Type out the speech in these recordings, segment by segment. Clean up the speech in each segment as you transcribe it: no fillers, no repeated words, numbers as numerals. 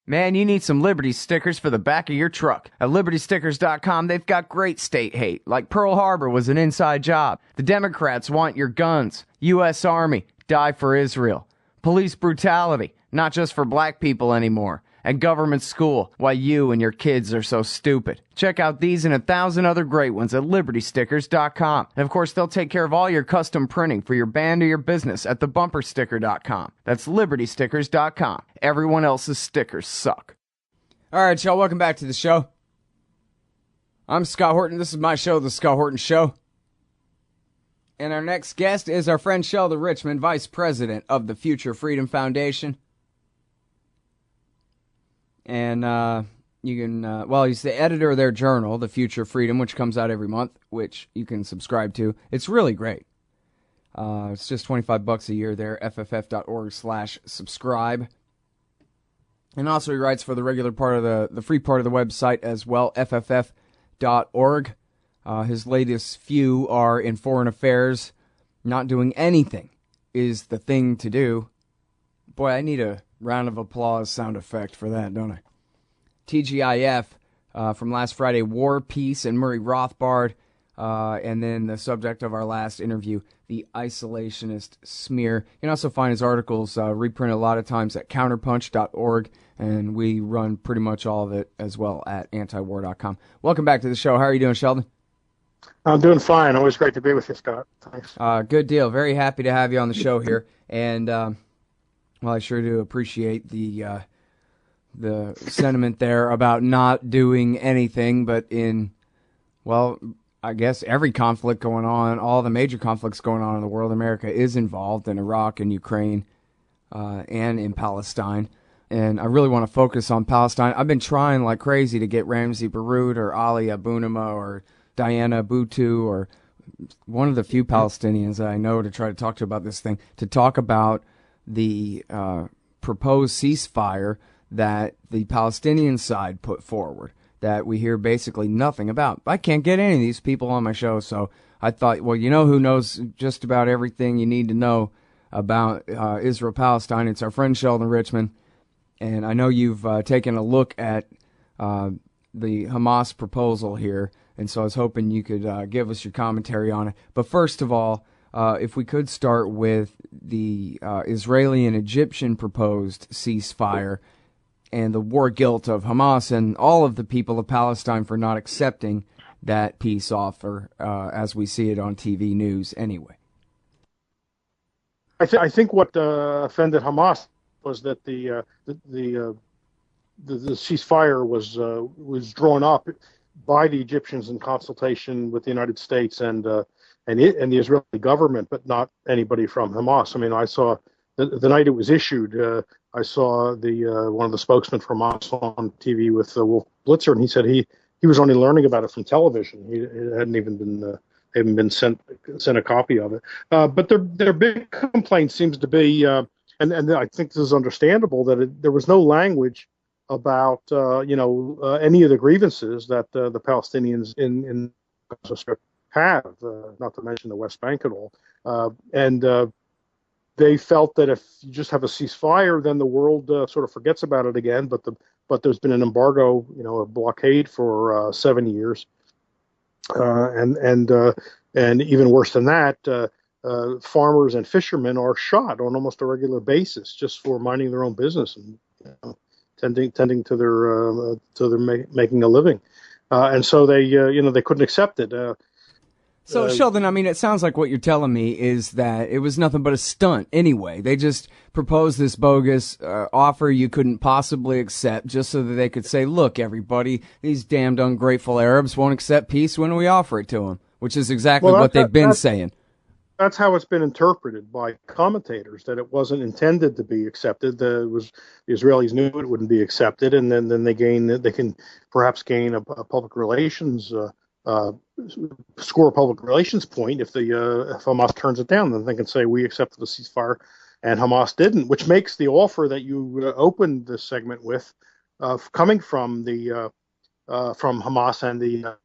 Man, you need some Liberty stickers for the back of your truck. At LibertyStickers.com, they've got great state hate, like Pearl Harbor was an inside job. The Democrats want your guns. U.S. Army, die for Israel. Police brutality, not just for black people anymore. And government school, why you and your kids are so stupid. Check out these and 1,000 other great ones at LibertyStickers.com. And of course, they'll take care of all your custom printing for your band or your business at TheBumperSticker.com. That's LibertyStickers.com. Everyone else's stickers suck. All right, y'all, welcome back to the show. I'm Scott Horton. This is my show, The Scott Horton Show. And our next guest is our friend Sheldon Richman, Vice President of the Future Freedom Foundation. And you can, he's the editor of their journal, The Future Freedom, which comes out every month, which you can subscribe to. It's really great. It's just $25 a year there, fff.org/subscribe. And also he writes for the regular part of the free part of the website as well, fff.org. His latest few are in foreign affairs. Not doing anything is the thing to do. Boy, I need a round of applause sound effect for that, don't I? TGIF from last Friday, War, Peace, and Murray Rothbard. And then the subject of our last interview, the isolationist smear. You can also find his articles reprinted a lot of times at counterpunch.org, and we run pretty much all of it as well at antiwar.com. Welcome back to the show. How are you doing, Sheldon? I'm doing fine. Always great to be with you, Scott. Thanks. Good deal. Very happy to have you on the show here. And well, I sure do appreciate the sentiment there about not doing anything, but in, well, I guess every conflict going on, all the major conflicts going on in the world, America is involved in Iraq and Ukraine and in Palestine. And I really want to focus on Palestine. I've been trying like crazy to get Ramzi Baroud or Ali Abunimah or Diana Boutou or one of the few Palestinians that I know to try to talk to about this thing, to talk about the proposed ceasefire that the Palestinian side put forward, that we hear basically nothing about. I can't get any of these people on my show, so I thought, well, you know who knows just about everything you need to know about Israel-Palestine? It's our friend Sheldon Richman, and I know you've taken a look at the Hamas proposal here, and so I was hoping you could give us your commentary on it. But first of all, if we could start with the Israeli and Egyptian proposed ceasefire and the war guilt of Hamas and all of the people of Palestine for not accepting that peace offer as we see it on TV news anyway. I think what offended Hamas was that the ceasefire was drawn up by the Egyptians in consultation with the United States and the Israeli government, but not anybody from Hamas. I mean, I saw the night it was issued. I saw one of the spokesmen from Hamas on TV with Wolf Blitzer, and he said he was only learning about it from television. It hadn't even been sent a copy of it. But their big complaint seems to be, and I think this is understandable, that there was no language about any of the grievances that the Palestinians in Gaza Strip have, not to mention the West Bank at all. They felt that if you just have a ceasefire, then the world sort of forgets about it again. But there's been an embargo, a blockade for 7 years, and even worse than that, farmers and fishermen are shot on almost a regular basis just for minding their own business and tending to their making a living, and so they couldn't accept it. So, Sheldon, I mean, it sounds like what you're telling me is that it was nothing but a stunt anyway. They just proposed this bogus offer you couldn't possibly accept just so that they could say, look, everybody, these damned ungrateful Arabs won't accept peace when we offer it to them, which is exactly what they've been saying. That's how it's been interpreted by commentators, that it wasn't intended to be accepted. The Israelis knew it wouldn't be accepted, and then they can perhaps gain a public relations score a public relations point if Hamas turns it down. Then they can say we accepted the ceasefire and Hamas didn't, which makes the offer that you opened this segment with coming from from Hamas and the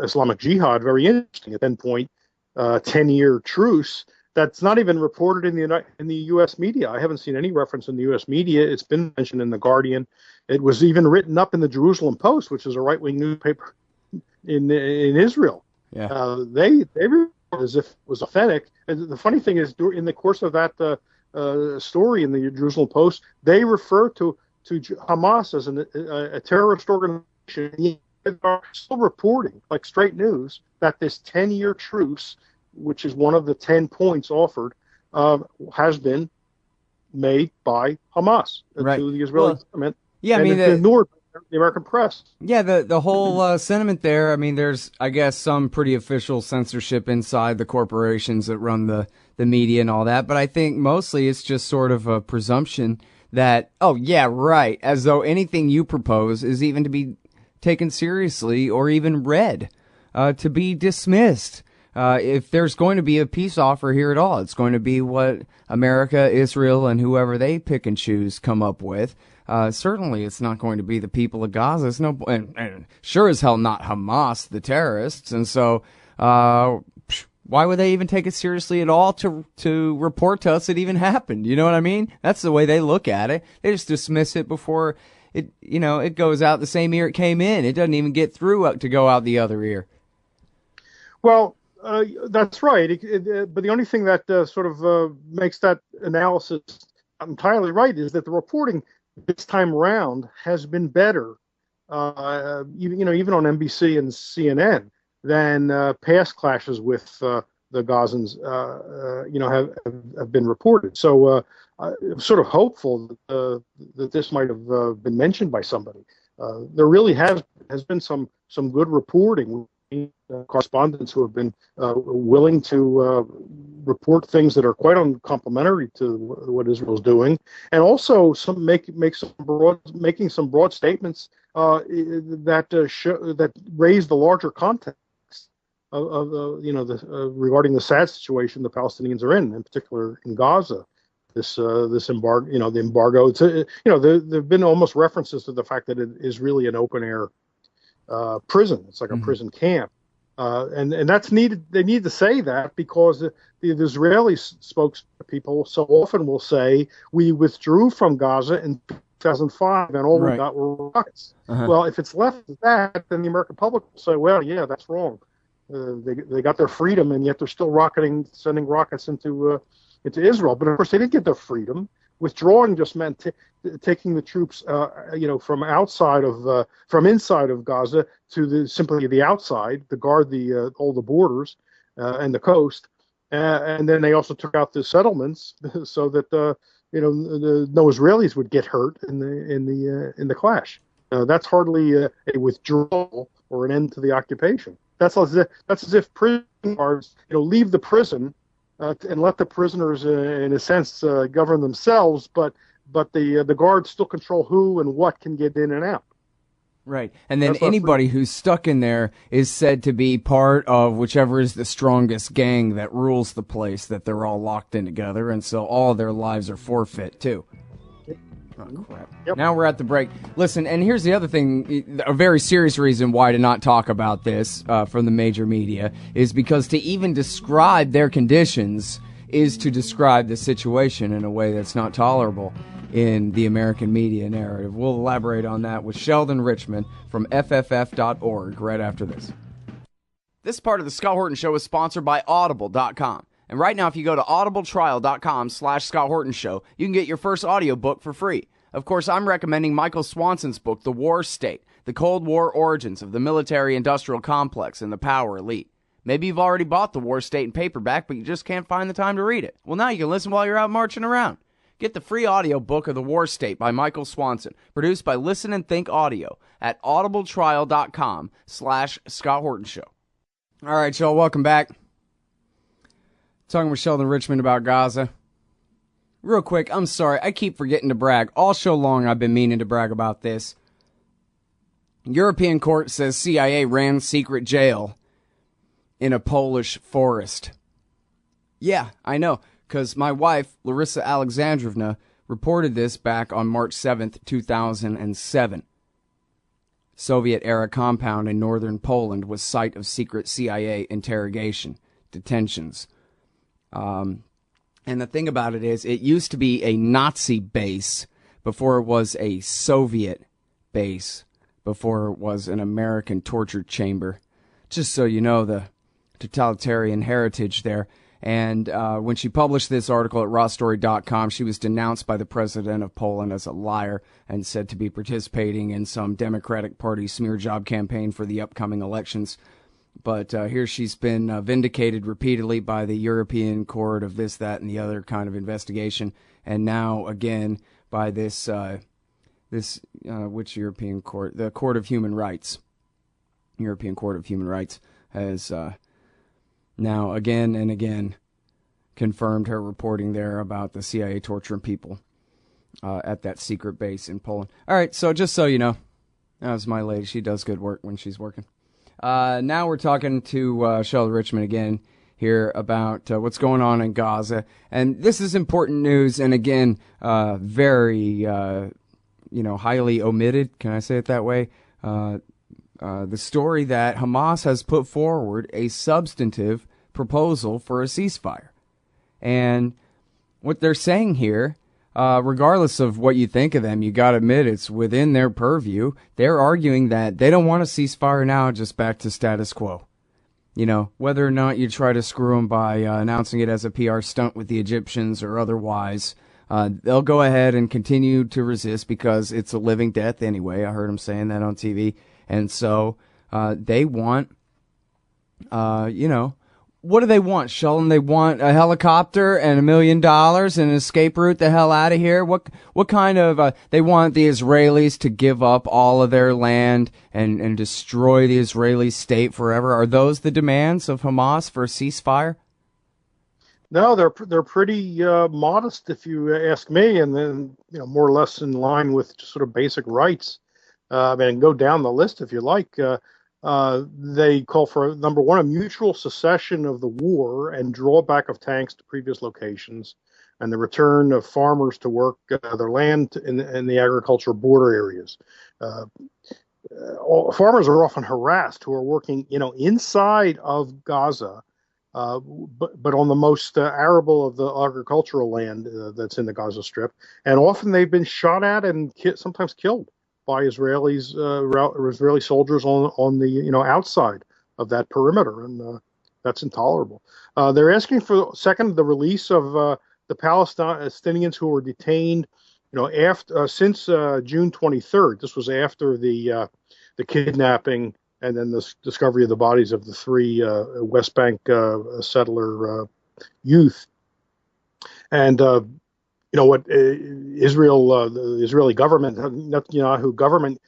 Islamic Jihad very interesting. At that point, 10-year truce that's not even reported in the U.S. media. I haven't seen any reference in the U.S. media. It's been mentioned in the Guardian. It was even written up in the Jerusalem Post, which is a right-wing newspaper in Israel. Yeah. They reported as if it was authentic. And the funny thing is, in the course of that story in the Jerusalem Post, they refer to Hamas as a terrorist organization. They are still reporting, like straight news, that this 10-year truce, which is one of the 10 points offered, has been made by Hamas to the Israeli government. Yeah, I mean, it's ignored by the American press. Yeah, the whole sentiment there. I mean, there's, I guess, some pretty official censorship inside the corporations that run the media and all that. But I think mostly it's just sort of a presumption that, oh, yeah, right, as though anything you propose is even to be taken seriously or even read, to be dismissed. If there's going to be a peace offer here at all, it's going to be what America, Israel, and whoever they pick and choose come up with. Certainly, it's not going to be the people of Gaza. It's and sure as hell not Hamas, the terrorists. And so, why would they even take it seriously at all to report to us it even happened? You know what I mean? That's the way they look at it. They just dismiss it before it goes out the same ear it came in. It doesn't even get through to go out the other ear. Well, that's right. But the only thing that sort of makes that analysis not entirely right is that the reporting this time around has been better, even on NBC and CNN than past clashes with the Gazans, have been reported. So I'm sort of hopeful that this might have been mentioned by somebody. There really has been some good reporting. Correspondents who have been willing to report things that are quite uncomplimentary to what Israel's doing, and also making some broad statements that raise the larger context regarding the sad situation the Palestinians are in particular in Gaza. This embargo, the embargo. There've been almost references to the fact that it is really an open air prison. It's like a prison camp, and that's needed. They need to say that because the Israeli spokespeople so often will say we withdrew from Gaza in 2005 and all we got were rockets. Well, if it's left at that, then the American public will say, well, yeah, that's wrong. They got their freedom, and yet they're still sending rockets into Israel. But of course, they didn't get their freedom. Withdrawing just meant taking the troops, from inside of Gaza to simply the outside to guard all the borders and the coast, and then they also took out the settlements so that no Israelis would get hurt in the clash. That's hardly a withdrawal or an end to the occupation. That's as if prison guards leave the prison. And let the prisoners, in a sense, govern themselves, but the guards still control who and what can get in and out. Right, and then anybody who's stuck in there is said to be part of whichever is the strongest gang that rules the place that they're all locked in together, and so all their lives are forfeit too. Oh, crap. Yep. Now we're at the break. Listen, and here's the other thing, a very serious reason why to not talk about this from the major media is because to even describe their conditions is to describe the situation in a way that's not tolerable in the American media narrative. We'll elaborate on that with Sheldon Richman from FFF.org right after this. This part of the Scott Horton Show is sponsored by Audible.com. And right now, if you go to audibletrial.com/Scott Horton Show, you can get your first audiobook for free. Of course, I'm recommending Michael Swanson's book, The War State, The Cold War Origins of the Military-Industrial Complex and the Power Elite. Maybe you've already bought The War State in paperback, but you just can't find the time to read it. Well, now you can listen while you're out marching around. Get the free audiobook of The War State by Michael Swanson, produced by Listen and Think Audio at audibletrial.com/Scott Horton Show. All right, y'all, welcome back. Talking with Sheldon Richman about Gaza. Real quick, I'm sorry, I keep forgetting to brag. All show long I've been meaning to brag about this. European court says CIA ran secret jail in a Polish forest. Yeah, I know, because my wife, Larissa Alexandrovna, reported this back on March 7th, 2007. Soviet-era compound in northern Poland was site of secret CIA interrogation, detentions. And the thing about it is, it used to be a Nazi base before it was a Soviet base, before it was an American torture chamber. Just so you know the totalitarian heritage there. And when she published this article at rawstory.com, she was denounced by the president of Poland as a liar and said to be participating in some Democratic Party smear job campaign for the upcoming elections. But here she's been vindicated repeatedly by the European Court of this, that, and the other kind of investigation. And now, again, by this which European court? The Court of Human Rights. European Court of Human Rights has now again and again confirmed her reporting there about the CIA torturing people at that secret base in Poland. All right, so just so you know, that was my lady. She does good work when she's working. Now we're talking to Sheldon Richman again here about what's going on in Gaza. And this is important news, and again, very, highly omitted. Can I say it that way? The story that Hamas has put forward a substantive proposal for a ceasefire. And what they're saying here, regardless of what you think of them, you got to admit it's within their purview. They're arguing that they don't want a ceasefire now, just back to status quo. You know, whether or not you try to screw them by announcing it as a PR stunt with the Egyptians or otherwise, they'll go ahead and continue to resist because it's a living death anyway. I heard them saying that on TV. And so they want, what do they want, Sheldon? They want a helicopter and $1 million and an escape route the hell out of here? What kind of, they want the Israelis to give up all of their land and destroy the Israeli state forever? Are those the demands of Hamas for a ceasefire? No, they're pretty modest, if you ask me, and then more or less in line with just sort of basic rights. And go down the list if you like. They call for, number one, a mutual cessation of the war and drawback of tanks to previous locations, and the return of farmers to work their land in the agricultural border areas. Farmers are often harassed who are working, inside of Gaza, but on the most arable of the agricultural land that's in the Gaza Strip, and often they've been shot at and sometimes killed by Israeli soldiers on the outside of that perimeter, and that's intolerable. They're asking for, second, the release of the Palestinians who were detained, since June 23rd. This was after the kidnapping and then the discovery of the bodies of the three West Bank settler youth. And the Israeli government, Netanyahu government,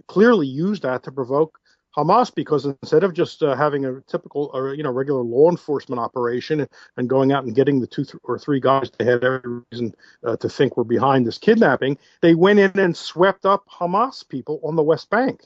clearly used that to provoke Hamas, because instead of just having a typical regular law enforcement operation and going out and getting the 2 or 3 guys they had every reason to think were behind this kidnapping, they went in and swept up Hamas people on the West Bank.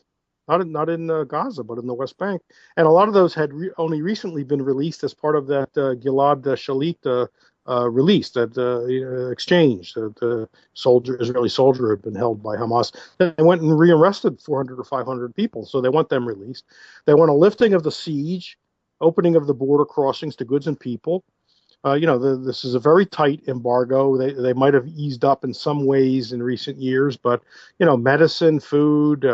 Not in Gaza, but in the West Bank. And a lot of those had only recently been released as part of that Gilad Shalit release, that exchange. The Israeli soldier had been held by Hamas. They went and re-arrested 400 or 500 people, so they want them released. They want a lifting of the siege, opening of the border crossings to goods and people. This is a very tight embargo. They might have eased up in some ways in recent years, but medicine, food,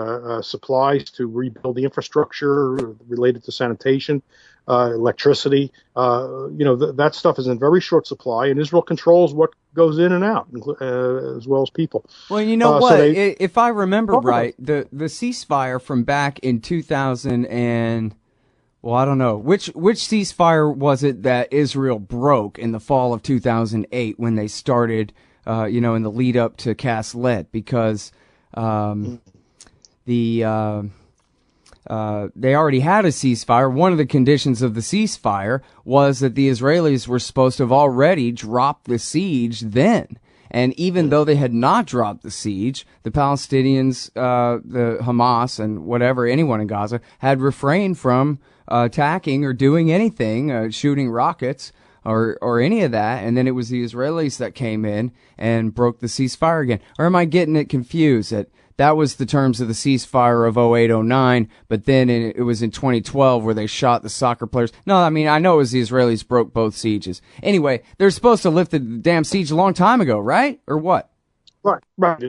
supplies to rebuild the infrastructure related to sanitation, electricity, that stuff is in very short supply, and Israel controls what goes in and out, as well as people. Well, you know what? So if I remember right, the ceasefire from back in 2000 and, well, I don't know. Which ceasefire was it that Israel broke in the fall of 2008 when they started, in the lead up to Cast Lead? Because they already had a ceasefire. One of the conditions of the ceasefire was that the Israelis were supposed to have already dropped the siege then. And even though they had not dropped the siege, the Palestinians, the Hamas and whatever, anyone in Gaza, had refrained from attacking or doing anything, shooting rockets or any of that. And then it was the Israelis that came in and broke the ceasefire again. Or am I getting it confused? That was the terms of the ceasefire of 08-09, but then it was in 2012 where they shot the soccer players. No, I mean, I know it was the Israelis broke both sieges. Anyway, they're supposed to lift the damn siege a long time ago, right? Or what? Right.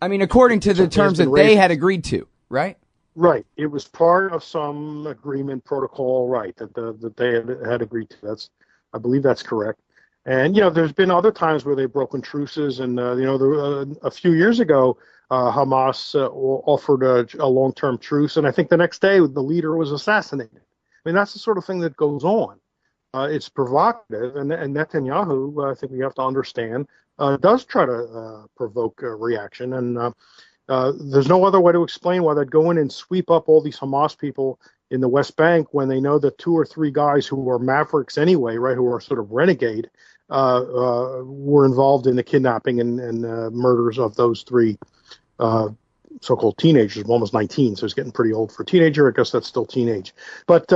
I mean, according to the terms that they had agreed to, right? Right. It was part of some agreement protocol, right, that they had agreed to. I believe that's correct. And, there's been other times where they've broken truces. And, a few years ago, Hamas offered a long-term truce. And I think the next day the leader was assassinated. I mean, that's the sort of thing that goes on. It's provocative. And Netanyahu, I think we have to understand, does try to provoke a reaction. And there's no other way to explain why they'd go in and sweep up all these Hamas people in the West Bank when they know that 2 or 3 guys who were mavericks anyway, right, who are sort of renegade, were involved in the kidnapping and murders of those 3 so-called teenagers. One was 19, so he's getting pretty old for a teenager. I guess that's still teenage. But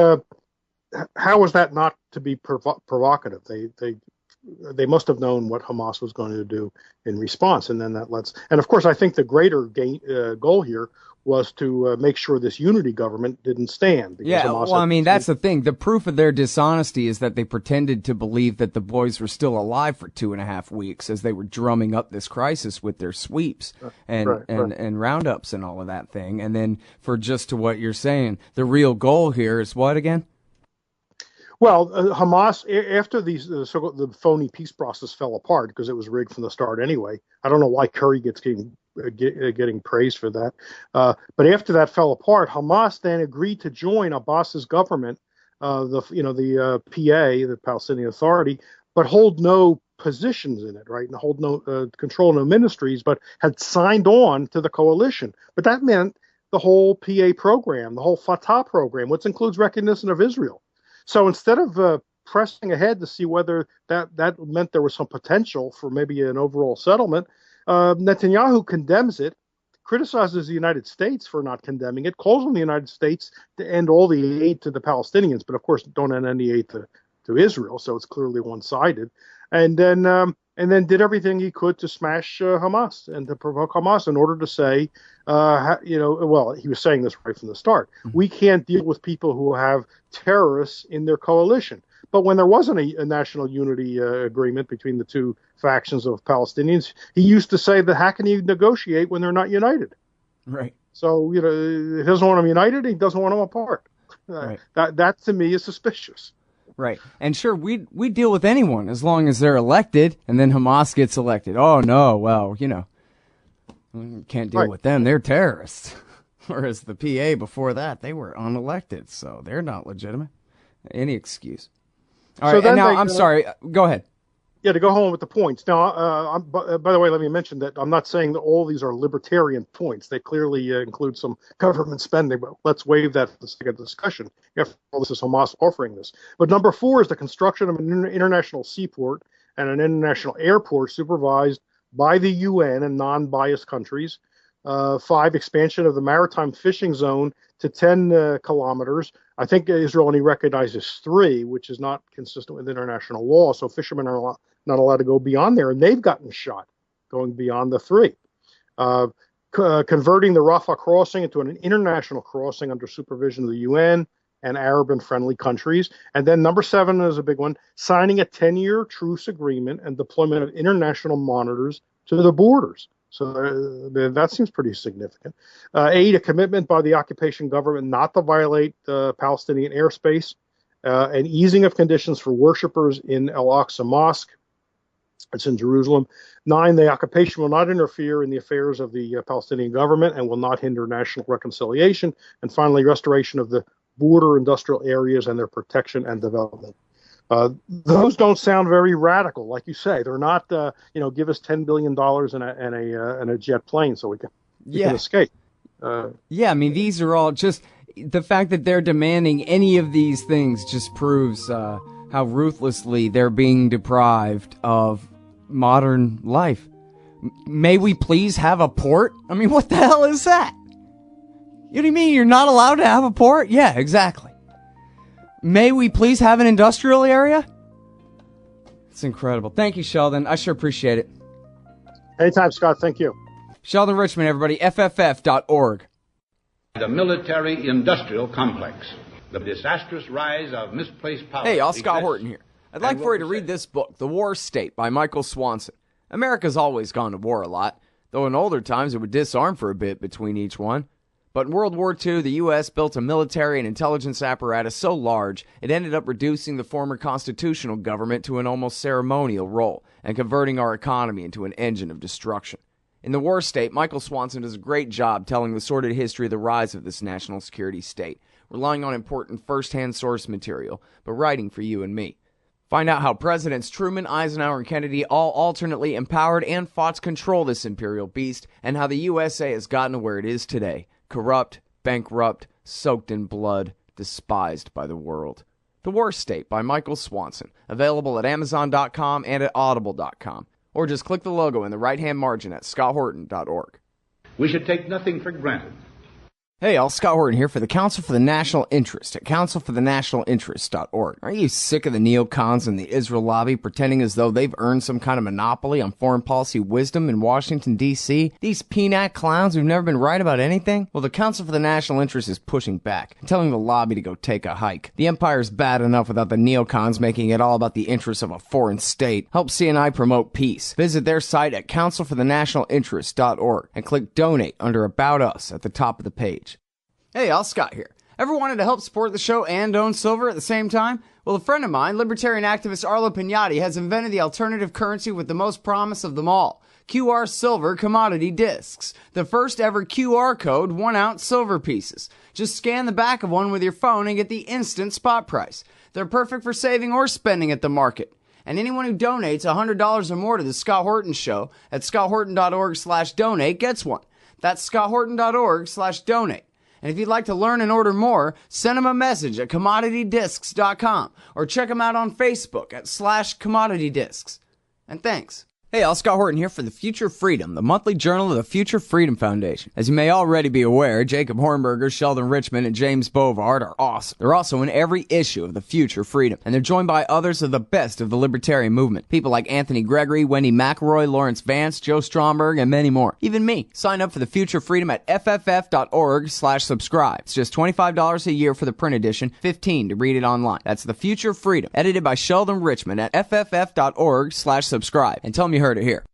how is that not to be provocative? They must have known what Hamas was going to do in response, and then and of course, I think the greater goal here was to make sure this unity government didn't stand. Yeah, Hamas I mean, that's the thing. The proof of their dishonesty is that they pretended to believe that the boys were still alive for 2.5 weeks as they were drumming up this crisis with their sweeps and roundups and all of that thing. And then for just to what you're saying, the real goal here is what again? Well, Hamas, after the phony peace process fell apart, because it was rigged from the start anyway. I don't know why Curry getting praised for that. But after that fell apart, Hamas then agreed to join Abbas's government, the PA, the Palestinian Authority, but hold no positions in it, right, and hold no control no ministries, but had signed on to the coalition. But that meant the whole PA program, the whole Fatah program, which includes recognition of Israel. So instead of pressing ahead to see whether that meant there was some potential for maybe an overall settlement, Netanyahu condemns it, criticizes the United States for not condemning it, calls on the United States to end all the aid to the Palestinians, but of course don't end any aid to Israel, so it's clearly one-sided, and then did everything he could to smash Hamas and to provoke Hamas in order to say, well, he was saying this right from the start. Mm-hmm. We can't deal with people who have terrorists in their coalition. But when there wasn't a national unity agreement between the 2 factions of Palestinians, he used to say that how can you negotiate when they're not united? Right. So, he doesn't want them united. He doesn't want them apart. Right. That to me is suspicious. Right. And sure, we deal with anyone as long as they're elected, and then Hamas gets elected. Oh, no, well, we can't deal with them. They're terrorists. Whereas the PA before that, they were unelected, so they're not legitimate. Any excuse. All right, and now, I'm sorry. Go ahead. Yeah, to go home with the points. Now, by the way, let me mention that I'm not saying that all these are libertarian points. They clearly include some government spending, but let's waive that for the sake of discussion. After all, this is Hamas offering this. But number 4 is the construction of an international seaport and an international airport supervised by the UN and non-biased countries. 5, expansion of the maritime fishing zone to 10 kilometers. I think Israel only recognizes 3, which is not consistent with international law. So fishermen are not allowed to go beyond there, and they've gotten shot going beyond the 3. Converting the Rafah crossing into an international crossing under supervision of the UN and Arab and friendly countries. And then number 7 is a big one, signing a 10-year truce agreement and deployment of international monitors to the borders. So that seems pretty significant. 8, a commitment by the occupation government not to violate Palestinian airspace, and easing of conditions for worshippers in Al-Aqsa Mosque. It's in Jerusalem. 9, the occupation will not interfere in the affairs of the Palestinian government and will not hinder national reconciliation. And finally, restoration of the border industrial areas and their protection and development. Those don't sound very radical, like you say. They're not, give us $10 billion and a jet plane so we can escape. I mean, these are all just the fact that they're demanding any of these things just proves how ruthlessly they're being deprived of modern life. May we please have a port? I mean, what the hell is that? You know what I mean? You're not allowed to have a port? Yeah, exactly. May we please have an industrial area? It's incredible. Thank you, Sheldon. I sure appreciate it. Anytime, Scott. Thank you. Sheldon Richman, everybody, FFF.org. The military-industrial complex. The disastrous rise of misplaced power. Hey, y'all, Scott Horton here. I'd like for you to read this book, The War State, by Michael Swanson. America's always gone to war a lot, though in older times it would disarm for a bit between each one. But in World War II, the U.S. built a military and intelligence apparatus so large, it ended up reducing the former constitutional government to an almost ceremonial role and converting our economy into an engine of destruction. In The War State, Michael Swanson does a great job telling the sordid history of the rise of this national security state, relying on important first-hand source material, but writing for you and me. Find out how Presidents Truman, Eisenhower, and Kennedy all alternately empowered and fought to control this imperial beast, and how the USA has gotten to where it is today. Corrupt, bankrupt, soaked in blood, despised by the world. The War State by Michael Swanson, available at Amazon.com and at Audible.com. Or just click the logo in the right-hand margin at ScottHorton.org. We should take nothing for granted. Hey, all, Scott Horton here for the Council for the National Interest at councilforthenationalinterest.org. Are you sick of the neocons and the Israel lobby pretending as though they've earned some kind of monopoly on foreign policy wisdom in Washington, D.C.? These peanut clowns who've never been right about anything? Well, the Council for the National Interest is pushing back and telling the lobby to go take a hike. The empire's bad enough without the neocons making it all about the interests of a foreign state. Help CNI promote peace. Visit their site at councilforthenationalinterest.org and click Donate under About Us at the top of the page. Hey, all, Scott here. Ever wanted to help support the show and own silver at the same time? Well, a friend of mine, libertarian activist Arlo Pignatti, has invented the alternative currency with the most promise of them all. QR Silver Commodity Discs. The first ever QR code 1-ounce silver pieces. Just scan the back of one with your phone and get the instant spot price. They're perfect for saving or spending at the market. And anyone who donates $100 or more to the Scott Horton Show at scotthorton.org/donate gets one. That's scotthorton.org/donate. And if you'd like to learn and order more, send them a message at commoditydiscs.com or check them out on Facebook at /commoditydiscs. And thanks. Hey, all, Scott Horton here for The Future Freedom, the monthly journal of the Future Freedom Foundation. As you may already be aware, Jacob Hornberger, Sheldon Richman, and James Bovard are awesome. They're also in every issue of The Future Freedom, and they're joined by others of the best of the libertarian movement. People like Anthony Gregory, Wendy McElroy, Lawrence Vance, Joe Stromberg, and many more. Even me. Sign up for The Future Freedom at fff.org/subscribe. It's just $25 a year for the print edition, $15 to read it online. That's The Future Freedom, edited by Sheldon Richman at fff.org/subscribe. And tell me you heard it here.